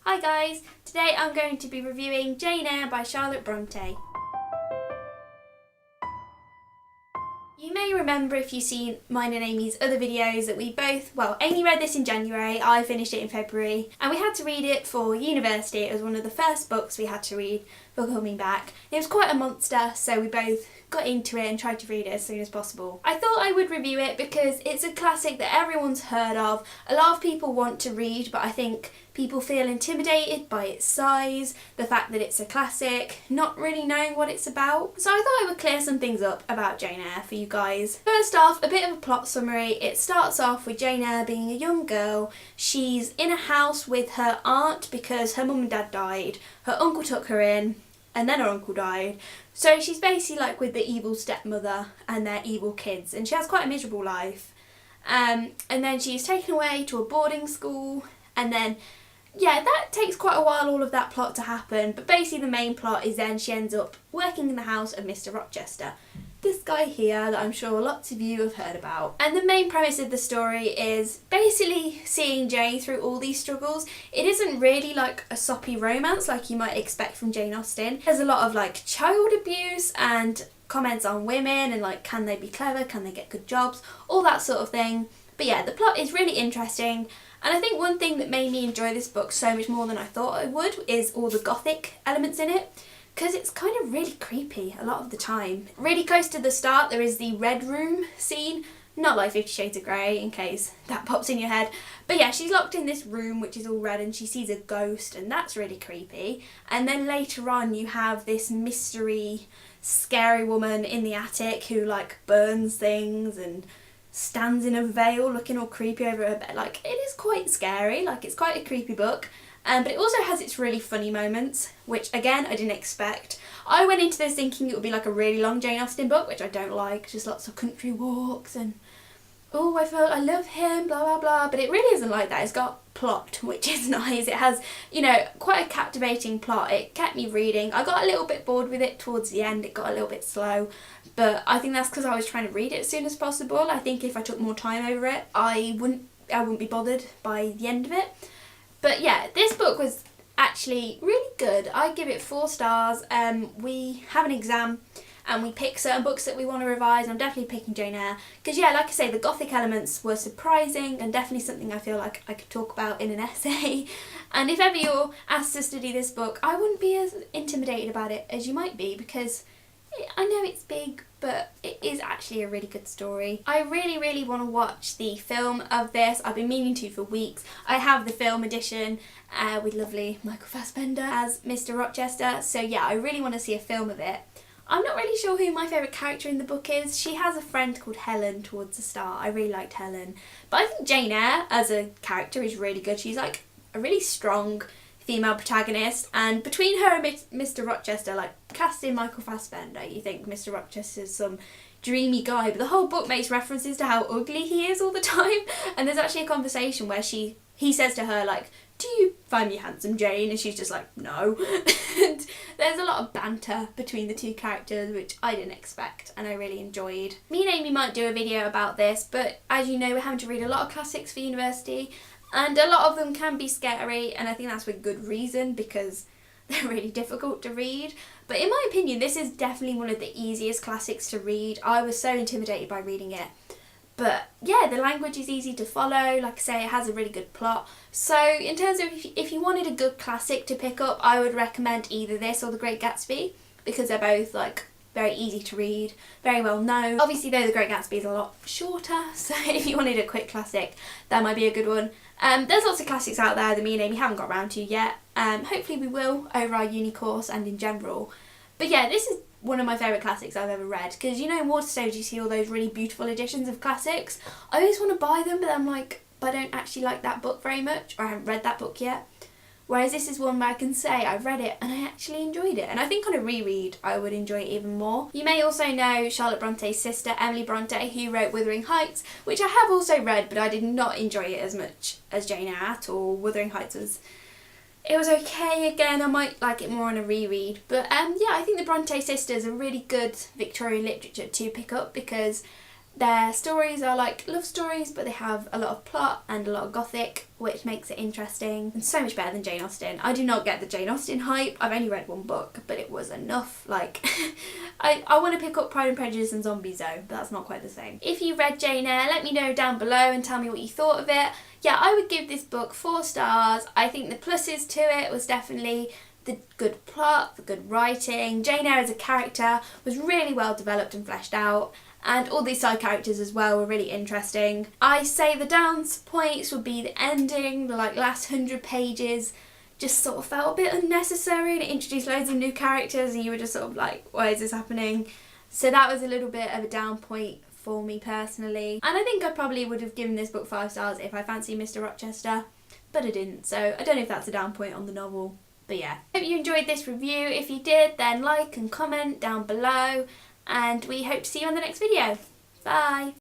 Hi guys, today I'm going to be reviewing Jane Eyre by Charlotte Bronte. You may remember if you've seen mine and Amy's other videos that we both, Amy read this in January, I finished it in February, and we had to read it for university. It was one of the first books we had to read for coming back. It was quite a monster, so we both got into it and tried to read it as soon as possible. I thought I would review it because it's a classic that everyone's heard of. A lot of people want to read, but I think people feel intimidated by its size, the fact that it's a classic, not really knowing what it's about. So I thought I would clear some things up about Jane Eyre for you guys. First off, a bit of a plot summary. It starts off with Jane Eyre being a young girl. She's in a house with her aunt because her mum and dad died. Her uncle took her in, and then her uncle died. So she's basically like with the evil stepmother and their evil kids, and she has quite a miserable life. And then she's taken away to a boarding school, and then that takes quite a while, all of that plot to happen, but basically the main plot is then she ends up working in the house of Mr. Rochester. This guy here that I'm sure lots of you have heard about. And the main premise of the story is basically seeing Jane through all these struggles. It isn't really like a soppy romance like you might expect from Jane Austen. There's a lot of like child abuse and comments on women and like can they be clever, can they get good jobs, all that sort of thing. But yeah, the plot is really interesting. And I think one thing that made me enjoy this book so much more than I thought I would is all the gothic elements in it, because it's kind of really creepy a lot of the time. Really close to the start there is the red room scene, not like 50 Shades of Grey in case that pops in your head, but yeah, she's locked in this room which is all red and she sees a ghost, and that's really creepy. And then later on you have this mystery scary woman in the attic who like burns things and stands in a veil looking all creepy over her bed. Like, it is quite scary, like it's quite a creepy book, but it also has its really funny moments, which again I didn't expect. I went into this thinking it would be like a really long Jane Austen book, which I don't like, just lots of country walks and oh I love him, blah blah blah, but it really isn't like that. It's got plot, which is nice. It has, you know, quite a captivating plot. It kept me reading. I got a little bit bored with it towards the end, it got a little bit slow, but I think that's because I was trying to read it as soon as possible. I think if I took more time over it, I wouldn't be bothered by the end of it. But yeah, this book was actually really good. I give it 4 stars. We have an exam and we pick certain books that we want to revise. I'm definitely picking Jane Eyre because yeah, like I say, the gothic elements were surprising and definitely something I feel like I could talk about in an essay. And if ever you're asked to study this book, I wouldn't be as intimidated about it as you might be, because I know it's big, but it is actually a really good story. I really want to watch the film of this. I've been meaning to for weeks. I have the film edition with lovely Michael Fassbender as Mr. Rochester, so yeah, I really want to see a film of it. I'm not really sure who my favourite character in the book is. She has a friend called Helen towards the start. I really liked Helen. But I think Jane Eyre as a character is really good. She's like a really strong female protagonist, and between her and Mr. Rochester, like casting Michael Fassbender, you think Mr. Rochester's some dreamy guy, but the whole book makes references to how ugly he is all the time. And there's actually a conversation where he says to her like, do you find me handsome, Jane? And she's just like, no. And there's a lot of banter between the two characters, which I didn't expect and I really enjoyed. Me and Amy might do a video about this, but as you know, we're having to read a lot of classics for university, and a lot of them can be scary, and I think that's with good reason because they're really difficult to read. But in my opinion, this is definitely one of the easiest classics to read. I was so intimidated by reading it. But yeah, the language is easy to follow. Like I say, it has a really good plot. So in terms of if you wanted a good classic to pick up, I would recommend either this or The Great Gatsby, because they're both like very easy to read, very well known. Obviously though, The Great Gatsby is a lot shorter, so if you wanted a quick classic, that might be a good one. There's lots of classics out there that me and Amy haven't got around to yet. Hopefully we will over our uni course and in general. But yeah, this is one of my favourite classics I've ever read, because you know in Waterstones you see all those really beautiful editions of classics. I always want to buy them, but I'm like, but I don't actually like that book very much, or I haven't read that book yet. Whereas this is one where I can say I've read it and I actually enjoyed it, and I think on a reread I would enjoy it even more. You may also know Charlotte Bronte's sister, Emily Bronte, who wrote Wuthering Heights, which I have also read, but I did not enjoy it as much as Jane Eyre at all. Wuthering Heights was okay. Again, I might like it more on a reread, but yeah, I think the Bronte sisters are really good Victorian literature to pick up, because Their stories are like love stories, but they have a lot of plot and a lot of gothic, which makes it interesting and so much better than Jane Austen. I do not get the Jane Austen hype. I've only read one book, but it was enough. Like, I want to pick up Pride and Prejudice and Zombies though, but that's not quite the same. If you read Jane Eyre, let me know down below and tell me what you thought of it. Yeah, I would give this book 4 stars. I think the pluses to it was definitely the good plot, the good writing. Jane Eyre as a character was really well developed and fleshed out. And all these side characters as well were really interesting. I say the downs points would be the ending, the like last 100 pages just sort of felt a bit unnecessary, and it introduced loads of new characters and you were just sort of like, why is this happening? So that was a little bit of a down point for me personally. And I think I probably would have given this book 5 stars if I fancied Mr. Rochester, but I didn't. So I don't know if that's a down point on the novel. But yeah, hope you enjoyed this review. If you did, then like and comment down below. And we hope to see you on the next video. Bye!